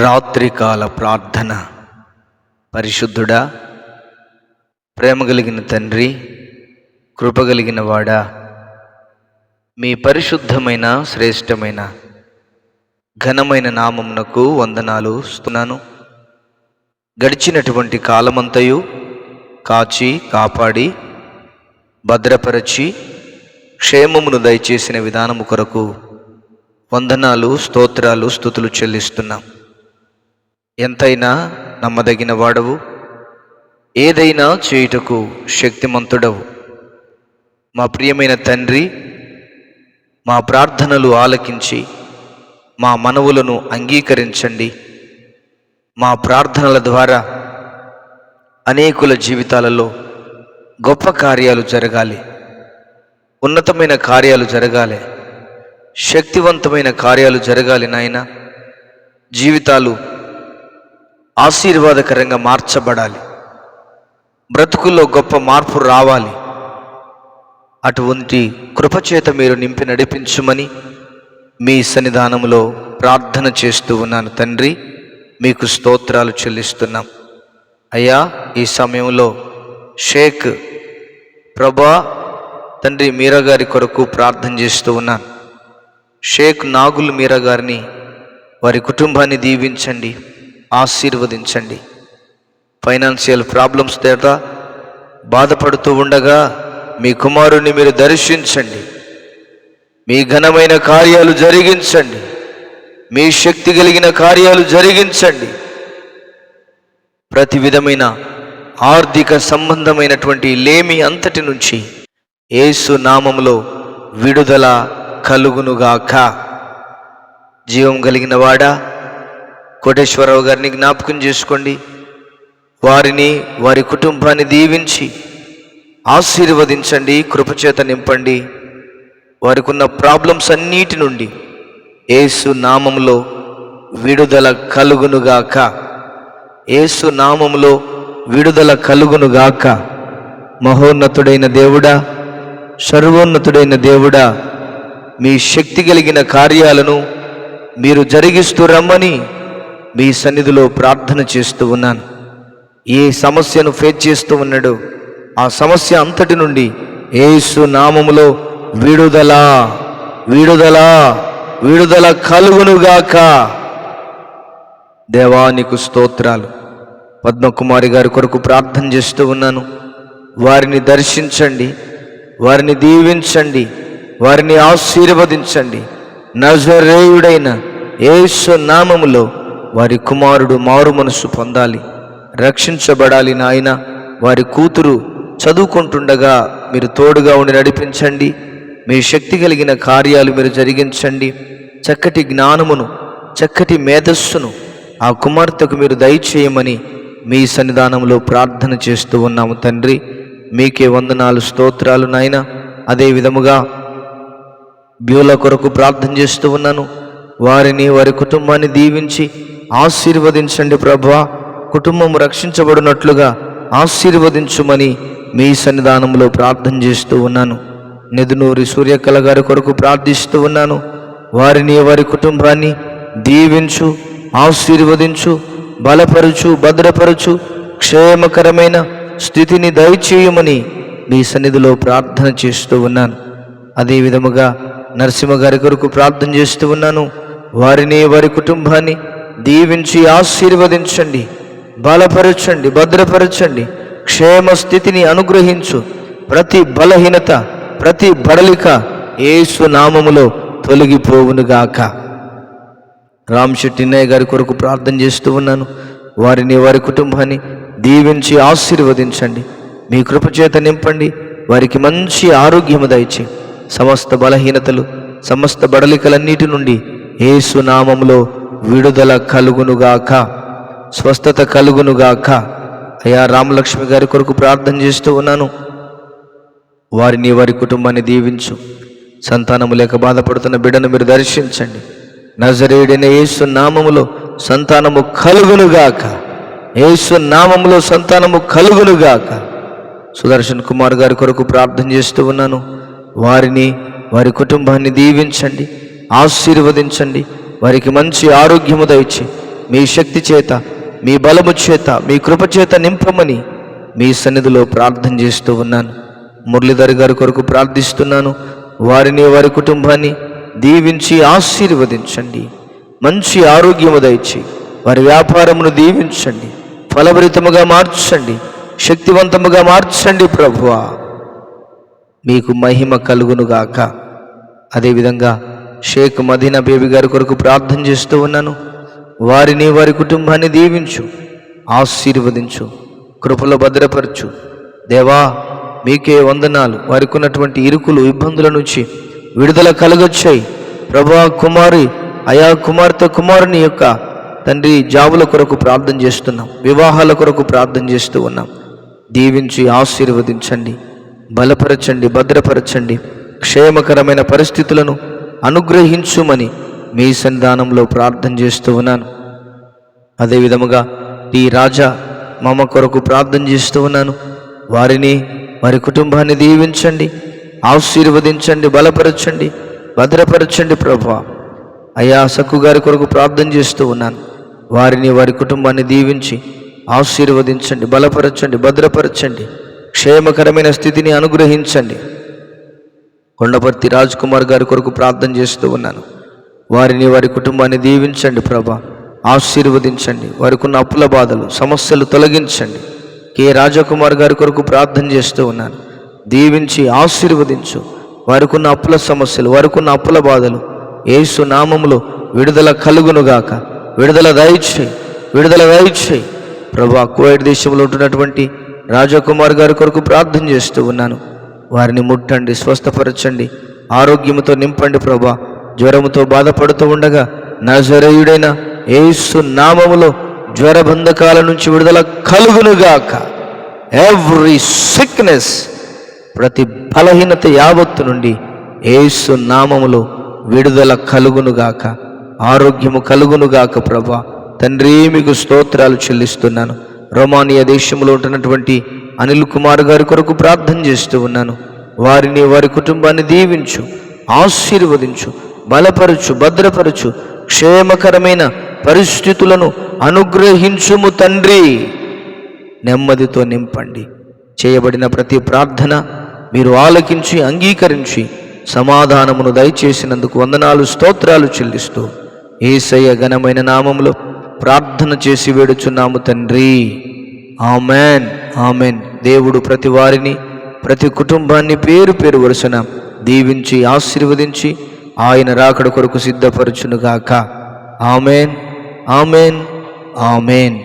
రాత్రికాల ప్రార్థన. పరిశుద్ధుడా, ప్రేమ కలిగిన తండ్రి, కృపగలిగిన వాడా, మీ పరిశుద్ధమైన శ్రేష్టమైన ఘనమైన నామమునకు వందనాలు స్తున్నాను. గడిచినటువంటి కాలమంతయు కాచి కాపాడి భద్రపరచి క్షేమమును దయచేసిన విధానము కొరకు వందనాలు, స్తోత్రాలు, స్తుతులు చెల్లిస్తున్నాం. ఎంతైనా నమ్మదగిన వాడవు, ఏదైనా చేయుటకు శక్తిమంతుడవు. మా ప్రియమైన తండ్రి, మా ప్రార్థనలు ఆలకించి మా మనవులను అంగీకరించండి. మా ప్రార్థనల ద్వారా అనేకుల జీవితాలలో గొప్ప కార్యాలు జరగాలి, ఉన్నతమైన కార్యాలు జరగాలి, శక్తివంతమైన కార్యాలు జరగాలి. నాయన, జీవితాలు ఆశీర్వాదకరంగా మార్చబడాలి, బ్రతుకుల్లో గొప్ప మార్పు రావాలి. అటువంటి కృపచేత మీరు నింపి నడిపించుమని మీ సన్నిధానంలో ప్రార్థన చేస్తూ ఉన్నాను. తండ్రి, మీకు స్తోత్రాలు చెల్లిస్తున్నాం. అయ్యా, ఈ సమయంలో షేక్ ప్రభా తండ్రి మీరా గారి కొరకు ప్రార్థన చేస్తూ ఉన్నాను. షేక్ నాగుల్ మీరా గారిని, వారి కుటుంబాన్ని దీవించండి, ఆశీర్వదించండి. ఫైనాన్షియల్ ప్రాబ్లమ్స్ తేట బాధపడుతూ ఉండగా మీ కుమారుణ్ణి మీరు దర్శించండి, మీ ఘనమైన కార్యాలు జరిగించండి, మీ శక్తి కలిగిన కార్యాలు జరిగించండి. ప్రతి విధమైన ఆర్థిక సంబంధమైనటువంటి లేమి అంతటి నుంచి యేసు నామములో విడుదల కలుగునుగాక. జీవం కలిగిన వాడా, కోటేశ్వరరావు గారిని జ్ఞాపకం చేసుకోండి. వారిని, వారి కుటుంబాన్ని దీవించి ఆశీర్వదించండి, కృపచేత నింపండి. వారికి ఉన్న ప్రాబ్లమ్స్ అన్నిటి నుండి యేసు నామములో విడుదల కలుగునుగాక. యేసు నామములో విడుదల కలుగునుగాక. మహోన్నతుడైన దేవుడా, సర్వోన్నతుడైన దేవుడా, మీ శక్తి కలిగిన కార్యాలను మీరు జరిగిస్తూ రమ్మని మీ సన్నిధిలో ప్రార్థన చేస్తూ ఉన్నాను. ఏ సమస్యను ఫేస్ చేస్తూ ఉన్నాడో ఆ సమస్య అంతటి నుండి యేసు నామములో విడుదల విడుదల విడుదల కలుగునుగాక. దేవానికి స్తోత్రాలు. పద్మకుమారి గారి కొరకు ప్రార్థన చేస్తూ ఉన్నాను. వారిని దర్శించండి, వారిని దీవించండి, వారిని ఆశీర్వదించండి. నజరేయుడైన యేసు నామములో వారి కుమారుడు మారు మనసు పొందాలి, రక్షించబడాలి. నాయన, వారి కూతురు చదువుకుంటుండగా మీరు తోడుగా ఉండి నడిపించండి. మీ శక్తి కలిగిన కార్యాలు మీరు జరిగించండి. చక్కటి జ్ఞానమును, చక్కటి మేధస్సును ఆ కుమార్తెకు మీరు దయచేయమని మీ సన్నిధానంలో ప్రార్థన చేస్తూ ఉన్నాము. తండ్రి, మీకే వందనాలు, స్తోత్రాలు. నాయన, అదే విధముగా బ్యూల కొరకు ప్రార్థన చేస్తూ ఉన్నాను. వారిని, వారి కుటుంబాన్ని దీవించి ఆశీర్వదించండి. ప్రభువా, కుటుంబం రక్షించబడినట్లుగా ఆశీర్వదించుమని మీ సన్నిధానంలో ప్రార్థన చేస్తూ ఉన్నాను. నెదునూరి సూర్యకళ గారి కొరకు ప్రార్థిస్తూ ఉన్నాను. వారిని, వారి కుటుంబాన్ని దీవించు, ఆశీర్వదించు, బలపరచు, భద్రపరచు, క్షేమకరమైన స్థితిని దయచేయమని మీ సన్నిధిలో ప్రార్థన చేస్తూ ఉన్నాను. అదే విధముగా నరసింహ గారి కొరకు ప్రార్థన చేస్తూ ఉన్నాను. వారిని, వారి కుటుంబాన్ని దీవించి ఆశీర్వదించండి, బలపరచండి, భద్రపరచండి, క్షేమ స్థితిని అనుగ్రహించు. ప్రతి బలహీనత, ప్రతి బడలిక యేసు నామములో తొలగిపోవునుగాక. రామశెట్టిన్నయ్య గారి కొరకు ప్రార్థన చేస్తూ ఉన్నాను. వారిని, వారి కుటుంబాన్ని దీవించి ఆశీర్వదించండి, మీ కృపచేత నింపండి. వారికి మంచి ఆరోగ్యము దయచే, సమస్త బలహీనతలు, సమస్త బడలికలన్నిటి నుండి యేసు నామములో విడుదల కలుగునుగాక, స్వస్థత కలుగునుగాక. అయ్యా, రామలక్ష్మి గారి కొరకు ప్రార్థన చేస్తూ ఉన్నాను. వారిని, వారి కుటుంబాన్ని దీవించు. సంతానము లేక బాధపడుతున్న బిడ్డను మీరు దర్శించండి. నజరేయుడైన యేసు నామములో సంతానము కలుగునుగాక, యేసు నామములో సంతానము కలుగునుగాక. సుదర్శన్ కుమార్ గారి కొరకు ప్రార్థన చేస్తూ ఉన్నాను. వారిని, వారి కుటుంబాన్ని దీవించండి, ఆశీర్వదించండి. వారికి మంచి ఆరోగ్యము దయచి, మీ శక్తి చేత, మీ బలము చేత, మీ కృప చేత నింపమని మీ సన్నిధిలో ప్రార్థన చేస్తూ ఉన్నాను. మురళీధర్ గారి కొరకు ప్రార్థిస్తున్నాను. వారిని, వారి కుటుంబాన్ని దీవించి ఆశీర్వదించండి. మంచి ఆరోగ్యము దయచి వారి వ్యాపారమును దీవించండి, ఫలభరితముగా మార్చండి, శక్తివంతముగా మార్చండి ప్రభువా. మీకు మహిమ కలుగునుగాక. అదేవిధంగా షేక్ మదీనా బేబీ గారి కొరకు ప్రార్థన చేస్తూ ఉన్నాను. వారిని, వారి కుటుంబాన్ని దీవించు, ఆశీర్వదించు, కృపలో భద్రపరచు. దేవా మీకే వందనాలు. వారికి ఉన్నటువంటి ఇరుకులు, ఇబ్బందుల నుంచి విడుదల కలుగొచ్చాయి ప్రభువా. కుమారి, అయా కుమార్తె, కుమారుని యొక్క తండ్రి జాబుల కొరకు ప్రార్థన చేస్తున్నాం, వివాహాల కొరకు ప్రార్థన చేస్తూ ఉన్నాం. దీవించి ఆశీర్వదించండి, బలపరచండి, భద్రపరచండి, క్షేమకరమైన పరిస్థితులను అనుగ్రహించుమని మీ సన్నిధానంలో ప్రార్థన చేస్తూ ఉన్నాను. అదేవిధముగా టీ రాజా మామ కొరకు ప్రార్థన చేస్తూ ఉన్నాను. వారిని, వారి కుటుంబాన్ని దీవించండి, ఆశీర్వదించండి, బలపరచండి, భద్రపరచండి ప్రభువా. అయ్యా సక్కు గారి కొరకు ప్రార్థన చేస్తూ ఉన్నాను. వారిని, వారి కుటుంబాన్ని దీవించి ఆశీర్వదించండి, బలపరచండి, భద్రపరచండి, క్షేమకరమైన స్థితిని అనుగ్రహించండి. కొండపర్తి రాజ్ కుమార్ గారి కొరకు ప్రార్థన చేస్తూ ఉన్నాను. వారిని, వారి కుటుంబాన్ని దీవించండి ప్రభా, ఆశీర్వదించండి. వారికి ఉన్న అప్పుల బాధలు, సమస్యలు తొలగించండి. కె రాజకుమార్ గారి కొరకు ప్రార్థన చేస్తూ ఉన్నాను. దీవించి ఆశీర్వదించు. వారికి ఉన్న అప్పుల సమస్యలు, వారికి ఉన్న అప్పుల బాధలు యేసు నామములో విడుదల కలుగునుగాక. విడుదల దయచేయి, విడుదల దయచేయి ప్రభా. కువైట్ దేశంలో ఉంటున్నటువంటి రాజకుమార్ గారి కొరకు ప్రార్థన చేస్తూ ఉన్నాను. వారిని ముట్టండి, స్వస్థపరచండి, ఆరోగ్యముతో నింపండి ప్రభా. జ్వరముతో బాధపడుతూ ఉండగా నజరేయుడైన యేసు నామములో జ్వరబంధకాల నుంచి విడుదల కలుగునుగాక. ఎవ్రీ సిక్నెస్, ప్రతి బలహీనత యావత్తు నుండి యేసు నామములో విడుదల కలుగునుగాక, ఆరోగ్యము కలుగునుగాక ప్రభా. తండ్రి మీకు స్తోత్రాలు చెల్లిస్తున్నాను. రొమానియా దేశంలో ఉంటున్నటువంటి అనిల్ కుమార్ గారి కొరకు ప్రార్థన చేస్తూ ఉన్నాను. వారిని, వారి కుటుంబాన్ని దీవించు, ఆశీర్వదించు, బలపరచు, భద్రపరచు, క్షేమకరమైన పరిస్థితులను అనుగ్రహించుము తండ్రి. నెమ్మదితో నింపండి. చేయబడిన ప్రతి ప్రార్థన మీరు ఆలకించి అంగీకరించి సమాధానమును దయచేసినందుకు వందనాలు, స్తోత్రాలు చెల్లిస్తూ యేసయ్య ఘనమైన నామములో ప్రార్థన చేసి వేడుచున్నాము తండ్రి. Amen, amen. దేవుడు ప్రతి వారిని, ప్రతి కుటుంబాన్ని పేరు పేరు వరుసన దీవించి ఆశీర్వదించి ఆయన రాకడ కొరకు సిద్ధపరచునుగాక. Amen, amen, amen.